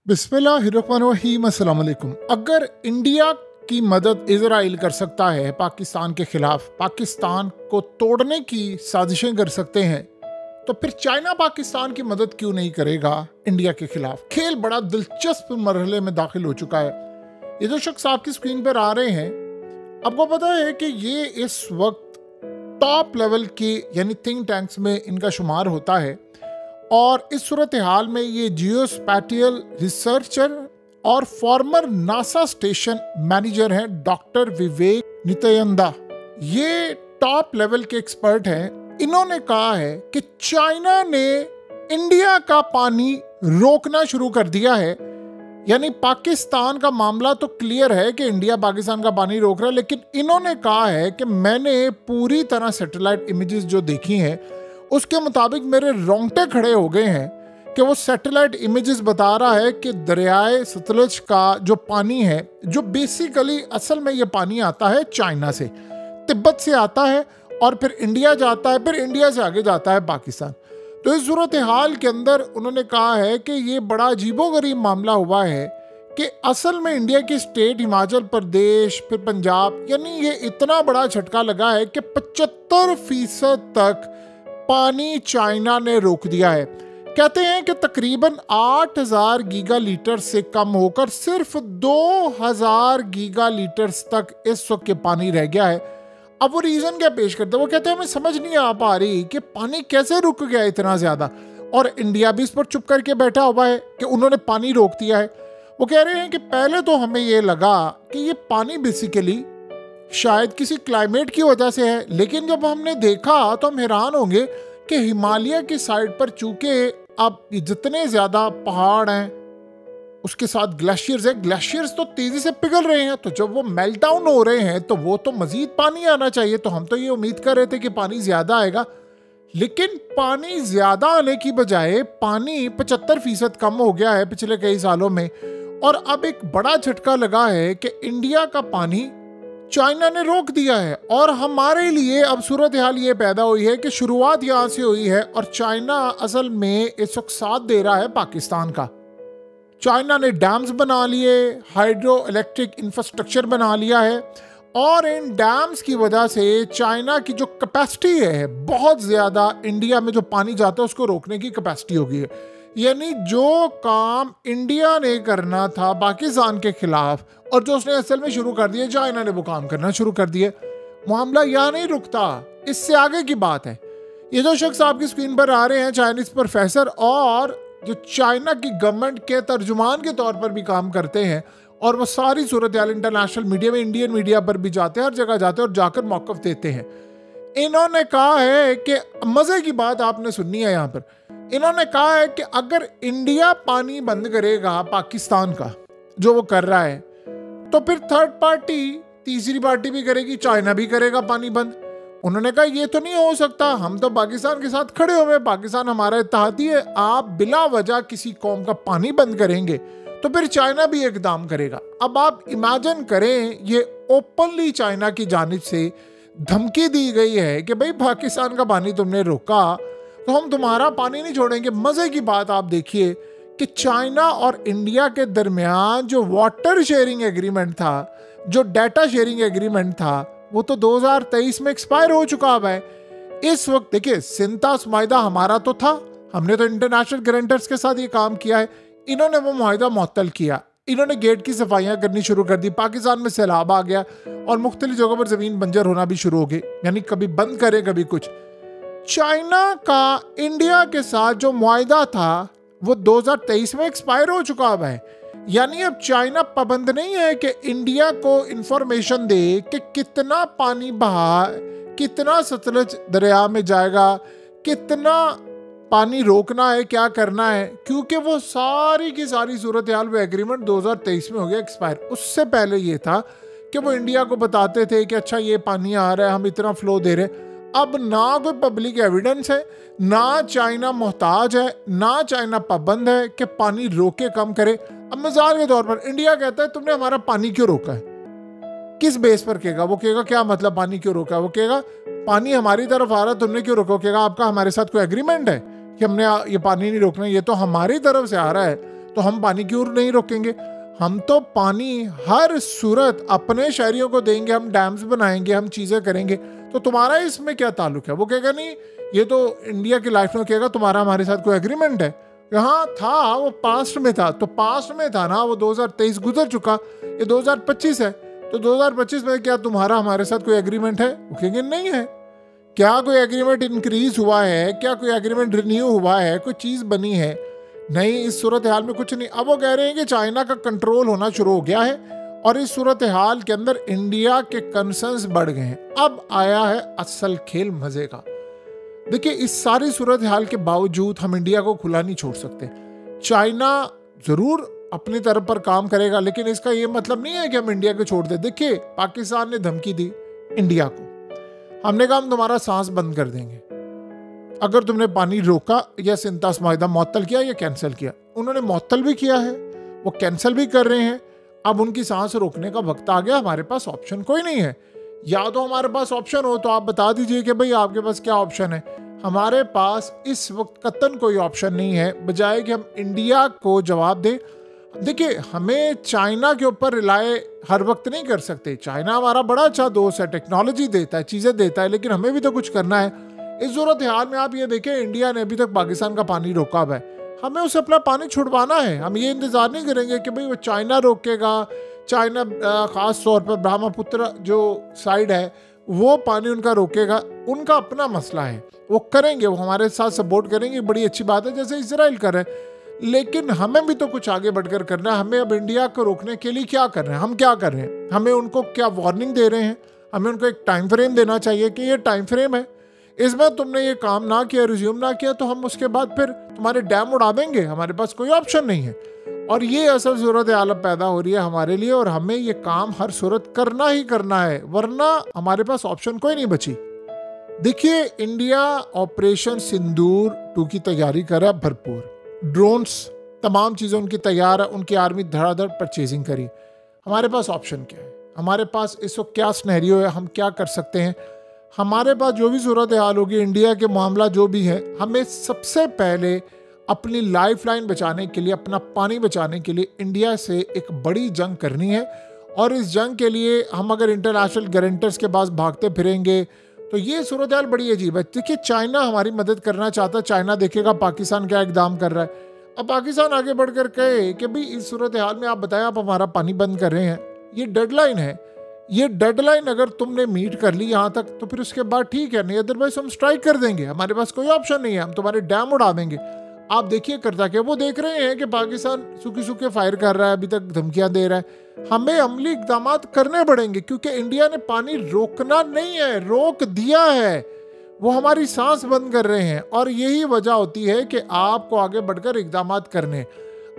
बिस्मिल्लाहिर्रहमानिर्रहीम। अस्सलाम वालेकुम। अगर इंडिया की मदद इजराइल कर सकता है पाकिस्तान के खिलाफ, पाकिस्तान को तोड़ने की साजिशें कर सकते हैं, तो फिर चाइना पाकिस्तान की मदद क्यों नहीं करेगा इंडिया के खिलाफ? खेल बड़ा दिलचस्प मरहले में दाखिल हो चुका है। ये जो शख्स आपकी स्क्रीन पर आ रहे हैं, आपको पता है कि ये इस वक्त टॉप लेवल के यानी थिंक टैंक्स में इनका शुमार होता है और इस सूरत हाल में ये जियोस्पैटियल रिसर्चर और फॉर्मर नासा स्टेशन मैनेजर हैं डॉक्टर विवेक नित्यानंदा। ये टॉप लेवल के एक्सपर्ट हैं। इन्होंने कहा है कि चाइना ने इंडिया का पानी रोकना शुरू कर दिया है। यानी पाकिस्तान का मामला तो क्लियर है कि इंडिया पाकिस्तान का पानी रोक रहा है, लेकिन इन्होंने कहा है कि मैंने पूरी तरह सैटेलाइट इमेजेस जो देखी हैं उसके मुताबिक मेरे रोंगटे खड़े हो गए हैं कि वो सैटेलाइट इमेजेस बता रहा है कि दरियाए सतलुज का जो पानी है, जो बेसिकली असल में ये पानी आता है चाइना से, तिब्बत से आता है और फिर इंडिया जाता है, फिर इंडिया से आगे जाता है पाकिस्तान। तो इस सूरत हाल के अंदर उन्होंने कहा है कि ये बड़ा अजीबोगरीब मामला हुआ है कि असल में इंडिया की स्टेट हिमाचल प्रदेश, फिर पंजाब, यानी ये इतना बड़ा झटका लगा है कि 75% तक पानी चाइना ने रोक दिया है। कहते हैं कि तकरीबन 8000 गीगा लीटर से कम होकर सिर्फ 2000 गीगा लीटर तक इस वक्त के पानी रह गया है। अब वो रीजन क्या पेश करते हैं? वो कहते हैं हमें समझ नहीं आ पा रही कि पानी कैसे रुक गया इतना ज्यादा, और इंडिया भी इस पर चुप करके बैठा हुआ है कि उन्होंने पानी रोक दिया है। वो कह रहे हैं कि पहले तो हमें ये लगा कि ये पानी बेसिकली शायद किसी क्लाइमेट की वजह से है, लेकिन जब हमने देखा तो हम हैरान होंगे कि हिमालय की साइड पर चूंकि अब जितने ज्यादा पहाड़ हैं उसके साथ ग्लेशियर्स है, ग्लेशियर्स तो तेजी से पिघल रहे हैं, तो जब वो मेल्ट डाउन हो रहे हैं तो वो तो मजीद पानी आना चाहिए। तो हम तो ये उम्मीद कर रहे थे कि पानी ज्यादा आएगा, लेकिन पानी ज्यादा आने की बजाय पानी 75% कम हो गया है पिछले कई सालों में। और अब एक बड़ा झटका लगा है कि इंडिया का पानी चाइना ने रोक दिया है। और हमारे लिए अब सूरत हाल ये पैदा हुई है कि शुरुआत यहाँ से हुई है और चाइना असल में इस वक्त साथ दे रहा है पाकिस्तान का। चाइना ने डैम्स बना लिए, हाइड्रो इलेक्ट्रिक इंफ्रास्ट्रक्चर बना लिया है, और इन डैम्स की वजह से चाइना की जो कैपेसिटी है बहुत ज़्यादा, इंडिया में जो पानी जाता है उसको रोकने की कैपेसिटी हो गई है। यानी जो काम इंडिया ने करना था पाकिस्तान के खिलाफ और जो उसने असल में शुरू कर दिया, चाइना ने वो काम करना शुरू कर दिया। मामला यहाँ नहीं रुकता, इससे आगे की बात है। ये जो शख्स आपकी स्क्रीन पर आ रहे हैं चाइनीज प्रोफेसर और जो चाइना की गवर्नमेंट के तर्जुमान के तौर पर भी काम करते हैं, और वो सारी सूरत हाल इंटरनेशनल मीडिया में, इंडियन मीडिया पर भी जाते हैं, हर जगह जाते हैं और जाकर मौक़िफ़ देते हैं। इन्होंने कहा है कि मज़े की बात आपने सुननी है यहाँ पर, इन्होंने कहा है कि अगर इंडिया पानी बंद करेगा पाकिस्तान का जो वो कर रहा है, तो फिर थर्ड पार्टी, तीसरी पार्टी भी करेगी, चाइना भी करेगा पानी बंद। उन्होंने कहा ये तो नहीं हो सकता, हम तो पाकिस्तान के साथ खड़े हुए, पाकिस्तान हमारा इत्तेहादी है, आप बिला वजह किसी कौम का पानी बंद करेंगे तो फिर चाइना भी इकदाम करेगा। अब आप इमेजिन करें, ये ओपनली चाइना की जानिब से धमकी दी गई है कि भाई पाकिस्तान का पानी तुमने रोका तो हम तुम्हारा पानी नहीं छोड़ेंगे। मजे की बात आप देखिए कि चाइना और इंडिया के दरमियान जो वाटर शेयरिंग एग्रीमेंट था, जो डाटा शेयरिंग एग्रीमेंट था, वो तो 2023 में एक्सपायर हो चुका है। इस वक्त देखिए, सिंतास माहिदा हमारा तो था, हमने तो इंटरनेशनल गारंटर्स के साथ ये काम किया है, इन्होंने वो माहिदा मुअत्तल किया, इन्होंने गेट की सफाइयाँ करनी शुरू कर दी, पाकिस्तान में सैलाब आ गया और मुख्तलिफ जगहों पर ज़मीन बंजर होना भी शुरू हो गई, यानी कभी बंद करे कभी कुछ। चाइना का इंडिया के साथ जो मुआहिदा था वो 2023 में एक्सपायर हो चुका है। यानी अब चाइना पाबंद नहीं है कि इंडिया को इंफॉर्मेशन दे कि कितना पानी बहा, कितना सतलुज दरिया में जाएगा, कितना पानी रोकना है, क्या करना है, क्योंकि वो सारी की सारी सूरत हाल वो एग्रीमेंट 2023 में हो गया एक्सपायर। उससे पहले ये था कि वो इंडिया को बताते थे कि अच्छा ये पानी आ रहा है, हम इतना फ्लो दे रहे हैं। अब ना कोई पब्लिक एविडेंस है, ना चाइना मोहताज है, ना चाइना पाबंद है कि पानी रोके कम करे। अब मिसाल के तौर पर इंडिया कहता है तुमने हमारा पानी क्यों रोका है, किस बेस पर कहेगा? वो कहेगा क्या मतलब पानी क्यों रोका है? वो कहेगा पानी हमारी तरफ आ रहा है, तुमने क्यों रोका? वो कहेगा आपका हमारे साथ कोई एग्रीमेंट है कि हमने ये पानी नहीं रोकना, ये तो हमारी तरफ से आ रहा है, तो हम पानी क्यों नहीं रोकेंगे? हम तो पानी हर सूरत अपने शहरियों को देंगे, हम डैम्स बनाएंगे, हम चीज़ें करेंगे। तो तुम्हारा इसमें क्या ताल्लुक है? वो कहेगा नहीं, ये तो इंडिया की लाइफ में कहेगा तुम्हारा हमारे साथ कोई एग्रीमेंट है। यहाँ था, वो पास्ट में था, तो पास्ट में था ना, वो 2023 गुजर चुका, ये 2025 है, तो 2025 में क्या तुम्हारा हमारे साथ कोई एग्रीमेंट है? वो कहेंगे नहीं है। क्या कोई एग्रीमेंट इंक्रीज हुआ है? क्या कोई एग्रीमेंट रिन्यू हुआ है? कोई चीज़ बनी है? नहीं, इस सूरत हाल में कुछ नहीं। अब वो कह रहे हैं कि चाइना का कंट्रोल होना शुरू हो गया है और इस सूरत हाल के अंदर इंडिया के कंसर्न्स बढ़ गए हैं। अब आया है असल खेल मजे का। देखिए, इस सारी सूरत हाल के बावजूद हम इंडिया को खुला नहीं छोड़ सकते। चाइना जरूर अपनी तरफ पर काम करेगा, लेकिन इसका ये मतलब नहीं है कि हम इंडिया को छोड़ दें। देखिए, पाकिस्तान ने धमकी दी इंडिया को, हमने कहा हम तुम्हारा सांस बंद कर देंगे अगर तुमने पानी रोका या सिंतास माहिदा मुअत्तल किया या कैंसिल किया। उन्होंने मुअत्तल भी किया है, वो कैंसिल भी कर रहे हैं। अब उनकी सांस रोकने का वक्त आ गया, हमारे पास ऑप्शन कोई नहीं है। या तो हमारे पास ऑप्शन हो तो आप बता दीजिए कि भाई आपके पास क्या ऑप्शन है। हमारे पास इस वक्त कतन कोई ऑप्शन नहीं है, बजाय कि हम इंडिया को जवाब दें। देखिए, हमें चाइना के ऊपर रिलाय हर वक्त नहीं कर सकते। चाइना हमारा बड़ा अच्छा दोस्त है, टेक्नोलॉजी देता है, चीज़ें देता है, लेकिन हमें भी तो कुछ करना है। इस सूरत हाल में आप ये देखें, इंडिया ने अभी तक पाकिस्तान का पानी रोका हुआ है, हमें उसे अपना पानी छुड़वाना है। हम ये इंतज़ार नहीं करेंगे कि भाई वो चाइना रोकेगा। चाइना ख़ास तौर पर ब्रह्मपुत्र जो साइड है वो पानी उनका रोकेगा, उनका अपना मसला है, वो करेंगे, वो हमारे साथ सपोर्ट करेंगे, बड़ी अच्छी बात है, जैसे इजराइल कर रहे हैं। लेकिन हमें भी तो कुछ आगे बढ़कर करना है। हमें अब इंडिया को रोकने के लिए क्या कर रहे हैं? हम क्या कर रहे हैं? हमें उनको क्या वार्निंग दे रहे हैं? हमें उनको एक टाइम फ्रेम देना चाहिए कि ये टाइम फ्रेम है, इसमें तुमने ये काम ना किया, रिज्यूम ना किया, तो हम उसके बाद फिर तुम्हारे डैम उड़ा देंगे। हमारे पास कोई ऑप्शन नहीं है। और ये असल सूरत हाल पैदा हो रही है हमारे लिए, और हमें ये काम हर सूरत करना ही करना है, वरना हमारे पास ऑप्शन कोई नहीं बची। देखिए, इंडिया ऑपरेशन सिंदूर 2 की तैयारी कर रहा है भरपूर। ड्रोन्स, तमाम चीज़ें उनकी तैयार है, उनकी आर्मी धड़ाधड़ परचेजिंग करी। हमारे पास ऑप्शन क्या है? हमारे पास इस वक्त क्या स्नैरियो है? हम क्या कर सकते हैं? हमारे पास जो भी सूरत हाल होगी, इंडिया के मामला जो भी है, हमें सबसे पहले अपनी लाइफ लाइन बचाने के लिए, अपना पानी बचाने के लिए इंडिया से एक बड़ी जंग करनी है। और इस जंग के लिए हम अगर इंटरनेशनल गारंटर्स के पास भागते फिरेंगे तो ये सूरत हाल बड़ी अजीब है। देखिए, चाइना हमारी मदद करना चाहता है, चाइना देखेगा पाकिस्तान क्या इकदाम कर रहा है। अब पाकिस्तान आगे बढ़कर कहे कि भाई इस सूरत हाल में आप बताएं, आप हमारा पानी बंद कर रहे हैं, ये डेडलाइन है, ये डेडलाइन अगर तुमने मीट कर ली यहाँ तक तो फिर उसके बाद ठीक है, नहीं अदरवाइज हम स्ट्राइक कर देंगे, हमारे पास कोई ऑप्शन नहीं है, हम तुम्हारे डैम उड़ा देंगे। आप देखिए करता क्या, वो देख रहे हैं कि पाकिस्तान सूखे सूखे फायर कर रहा है, अभी तक धमकियां दे रहा है। हमें अमली इकदाम करने पड़ेंगे, क्योंकि इंडिया ने पानी रोकना नहीं है, रोक दिया है, वो हमारी सांस बंद कर रहे हैं। और यही वजह होती है कि आपको आगे बढ़कर इकदाम करने।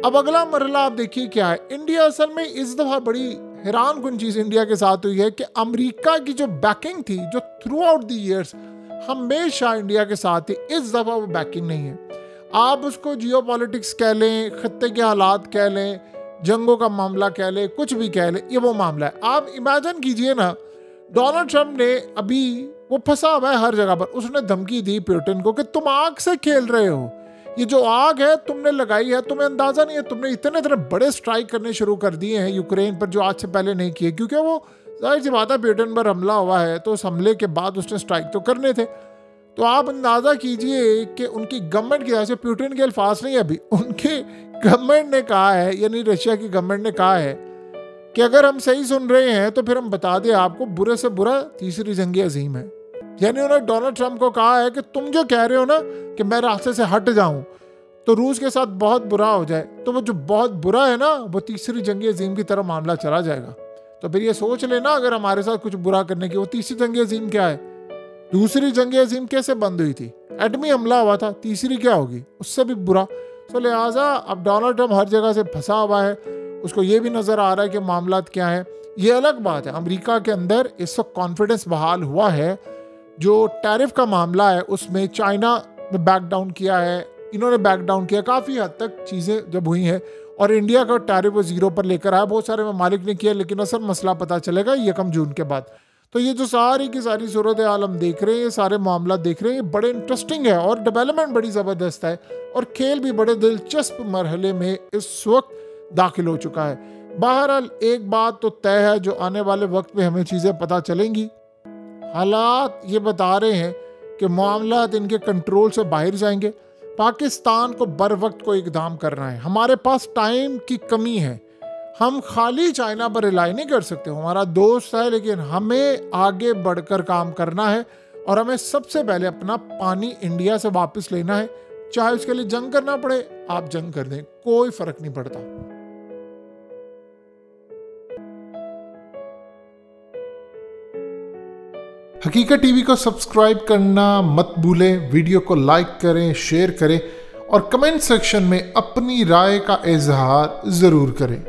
अब अगला मरला आप देखिए क्या है। इंडिया असल में इस दफ़ा बड़ी हैरान कुन चीज़ इंडिया के साथ हुई है कि अमेरिका की जो बैकिंग थी, जो थ्रू आउट द ईयर्स हमेशा इंडिया के साथ थी, इस दफ़ा वो बैकिंग नहीं है। आप उसको जियो पॉलिटिक्स कह लें, खत्ते के हालात कह लें, जंगों का मामला कह लें, कुछ भी कह लें, ये वो मामला है। आप इमेजिन कीजिए ना, डोनाल्ड ट्रंप ने अभी वो फंसा हुआ है हर जगह पर, उसने धमकी दी पुतिन को कि तुम आग से खेल रहे हो, ये जो आग है तुमने लगाई है, तुम्हें अंदाजा नहीं है, तुमने इतने इतने बड़े स्ट्राइक करने शुरू कर दिए हैं यूक्रेन पर जो आज से पहले नहीं किए, क्योंकि वो जाहिर सी बात है पुतिन पर हमला हुआ है, तो उस हमले के बाद उसने स्ट्राइक तो करने थे। तो आप अंदाज़ा कीजिए कि उनकी गवर्नमेंट की तरफ से, पुतिन के अल्फाज नहीं, अभी उनके गवर्नमेंट ने कहा है, यानी रशिया की गवर्नमेंट ने कहा है कि अगर हम सही सुन रहे हैं तो फिर हम बता दें आपको, बुरे से बुरा तीसरी जंग अजीम है। यानी उन्होंने डोनाल्ड ट्रंप को कहा है कि तुम जो कह रहे हो ना कि मैं रास्ते से हट जाऊं तो रूस के साथ बहुत बुरा हो जाए, तो वो जो बहुत बुरा है ना, वो तीसरी जंग अजीम की तरफ मामला चला जाएगा। तो फिर ये सोच लेना, अगर हमारे साथ कुछ बुरा करने की, वो तीसरी जंग अजीम क्या है? दूसरी जंग अजीम कैसे बंद हुई थी? एटमी हमला हुआ था। तीसरी क्या होगी? उससे भी बुरा। तो लिहाजा अब डोनाल्ड ट्रंप हर जगह से फंसा हुआ है, उसको ये भी नज़र आ रहा है कि मामला क्या है। ये अलग बात है, अमेरिका के अंदर इस वक्त कॉन्फिडेंस बहाल हुआ है। जो टैरिफ का मामला है उसमें चाइना ने बैक डाउन किया है, इन्होंने बैक डाउन किया, काफ़ी हद तक चीज़ें जब हुई हैं, और इंडिया का टैरिफ वो 0 पर लेकर आया। बहुत सारे ममालिक ने किया, लेकिन असल मसला पता चलेगा 1 जून के बाद। तो ये जो सारी की सारी सूरत हाल हम देख रहे हैं, ये सारे मामला देख रहे हैं, ये बड़े इंटरेस्टिंग है और डेवलपमेंट बड़ी ज़बरदस्त है और खेल भी बड़े दिलचस्प मरहले में इस वक्त दाखिल हो चुका है। बहरहाल एक बात तो तय है, जो आने वाले वक्त में हमें चीज़ें पता चलेंगी। हालात ये बता रहे हैं कि मामला इनके कंट्रोल से बाहर जाएंगे। पाकिस्तान को बर वक्त को इकदाम करना है। हमारे पास टाइम की कमी है, हम खाली चाइना पर रिलाई नहीं कर सकते। हमारा दोस्त है, लेकिन हमें आगे बढ़कर काम करना है और हमें सबसे पहले अपना पानी इंडिया से वापस लेना है। चाहे उसके लिए जंग करना पड़े, आप जंग कर दें, कोई फर्क नहीं पड़ता। हकीकत टीवी को सब्सक्राइब करना मत भूलें, वीडियो को लाइक करें, शेयर करें और कमेंट सेक्शन में अपनी राय का इजहार ज़रूर करें।